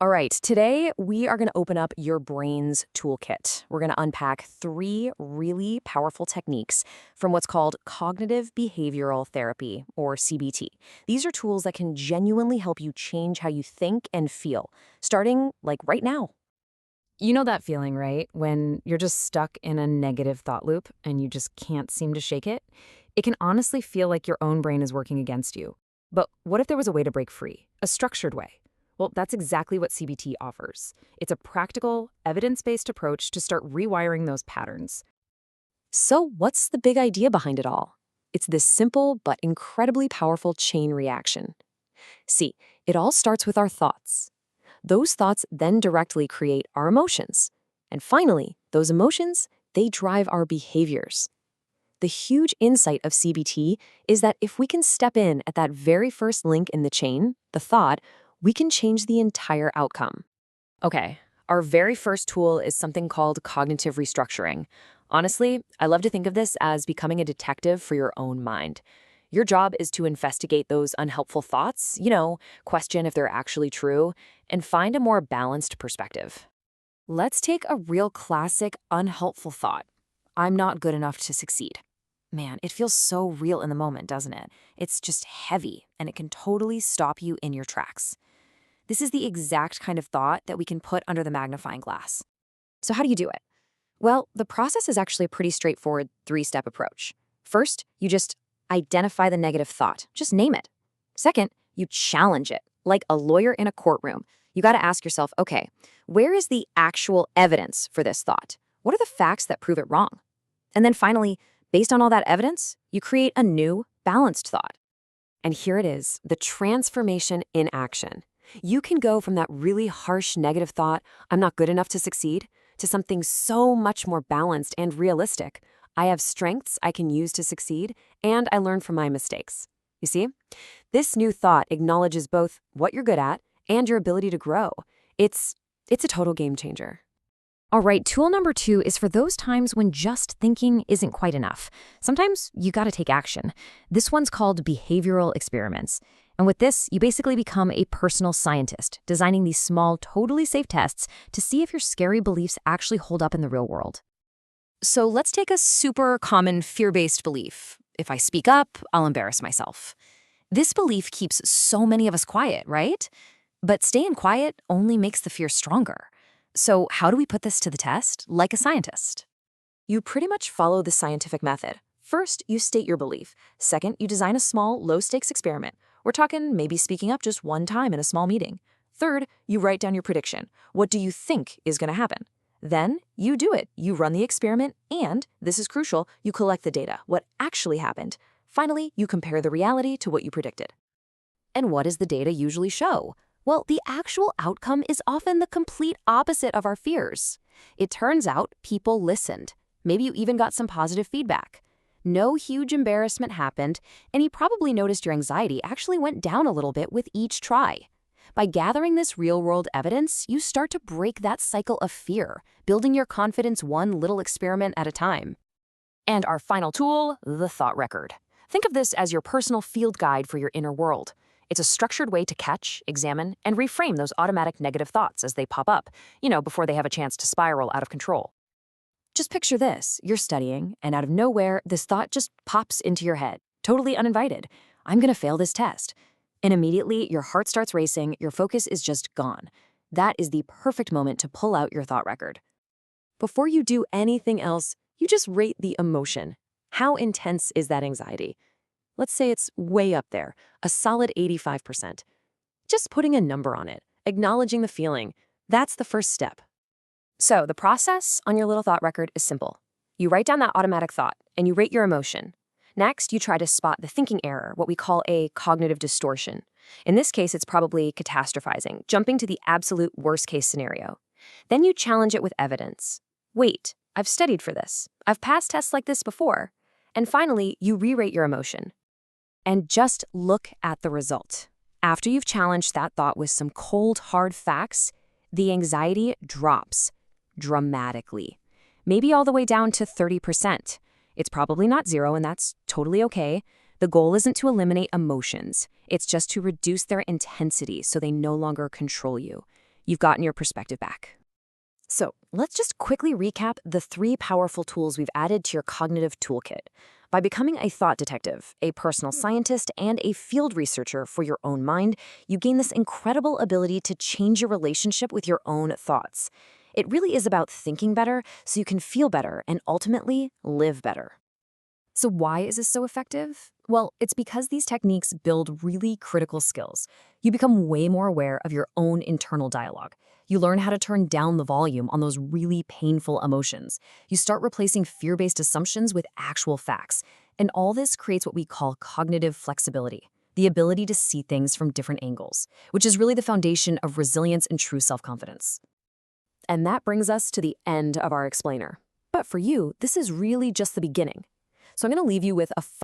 All right, today we are going to open up your brain's toolkit. We're going to unpack three really powerful techniques from what's called cognitive behavioral therapy, or CBT. These are tools that can genuinely help you change how you think and feel, starting like right now. You know that feeling, right? When you're just stuck in a negative thought loop and you just can't seem to shake it? It can honestly feel like your own brain is working against you. But what if there was a way to break free? A structured way? Well, that's exactly what CBT offers. It's a practical, evidence-based approach to start rewiring those patterns. So, what's the big idea behind it all? It's this simple but incredibly powerful chain reaction. See, it all starts with our thoughts. Those thoughts then directly create our emotions. And finally, those emotions, they drive our behaviors. The huge insight of CBT is that if we can step in at that very first link in the chain, the thought, we can change the entire outcome. Okay, our very first tool is something called cognitive restructuring. Honestly, I love to think of this as becoming a detective for your own mind. Your job is to investigate those unhelpful thoughts, question if they're actually true, and find a more balanced perspective. Let's take a real classic unhelpful thought. I'm not good enough to succeed. Man, it feels so real in the moment, doesn't it? It's just heavy, and it can totally stop you in your tracks. This is the exact kind of thought that we can put under the magnifying glass. So how do you do it? Well, the process is actually a pretty straightforward three-step approach. First, you just identify the negative thought. Just name it. Second, you challenge it, like a lawyer in a courtroom. You got to ask yourself, okay, where is the actual evidence for this thought? What are the facts that prove it wrong? And then finally, based on all that evidence, you create a new, balanced thought. And here it is, the transformation in action. You can go from that really harsh negative thought, I'm not good enough to succeed, to something so much more balanced and realistic. I have strengths I can use to succeed, and I learn from my mistakes. You see? This new thought acknowledges both what you're good at and your ability to grow. It's a total game changer. All right, tool number 2 is for those times when just thinking isn't quite enough. Sometimes you got to take action. This one's called behavioral experiments. And with this, you basically become a personal scientist, designing these small, totally safe tests to see if your scary beliefs actually hold up in the real world. So let's take a super common fear-based belief. If I speak up, I'll embarrass myself. This belief keeps so many of us quiet, right? But staying quiet only makes the fear stronger. So how do we put this to the test, like a scientist? You pretty much follow the scientific method. First, you state your belief. Second, you design a small, low-stakes experiment. We're talking maybe speaking up just one time in a small meeting. Third, you write down your prediction. What do you think is going to happen? Then you do it. You run the experiment, and, this is crucial, you collect the data, what actually happened. Finally, you compare the reality to what you predicted. And what does the data usually show? Well, the actual outcome is often the complete opposite of our fears. It turns out people listened. Maybe you even got some positive feedback. No huge embarrassment happened, and you probably noticed your anxiety actually went down a little bit with each try. By gathering this real-world evidence, you start to break that cycle of fear, building your confidence one little experiment at a time. And our final tool, the thought record. Think of this as your personal field guide for your inner world. It's a structured way to catch, examine, and reframe those automatic negative thoughts as they pop up, before they have a chance to spiral out of control. Just picture this. You're studying, and out of nowhere, this thought just pops into your head, totally uninvited. I'm going to fail this test. And immediately, your heart starts racing, your focus is just gone. That is the perfect moment to pull out your thought record. Before you do anything else, you just rate the emotion. How intense is that anxiety? Let's say it's way up there, a solid 85%. Just putting a number on it, acknowledging the feeling, that's the first step. So the process on your little thought record is simple. You write down that automatic thought, and you rate your emotion. Next, you try to spot the thinking error, what we call a cognitive distortion. In this case, it's probably catastrophizing, jumping to the absolute worst-case scenario. Then you challenge it with evidence. Wait, I've studied for this. I've passed tests like this before. And finally, you re-rate your emotion. And just look at the result. After you've challenged that thought with some cold, hard facts, the anxiety drops dramatically, maybe all the way down to 30%. It's probably not zero, and that's totally okay. The goal isn't to eliminate emotions. It's just to reduce their intensity so they no longer control you. you've gotten your perspective back. So let's just quickly recap the 3 powerful tools we've added to your cognitive toolkit. By becoming a thought detective, a personal scientist, and a field researcher for your own mind, you gain this incredible ability to change your relationship with your own thoughts. It really is about thinking better so you can feel better and ultimately live better. So why is this so effective? Well, it's because these techniques build really critical skills. You become way more aware of your own internal dialogue. You learn how to turn down the volume on those really painful emotions. You start replacing fear-based assumptions with actual facts. And all this creates what we call cognitive flexibility, the ability to see things from different angles, which is really the foundation of resilience and true self-confidence. And that brings us to the end of our explainer. But for you, this is really just the beginning. So I'm going to leave you with a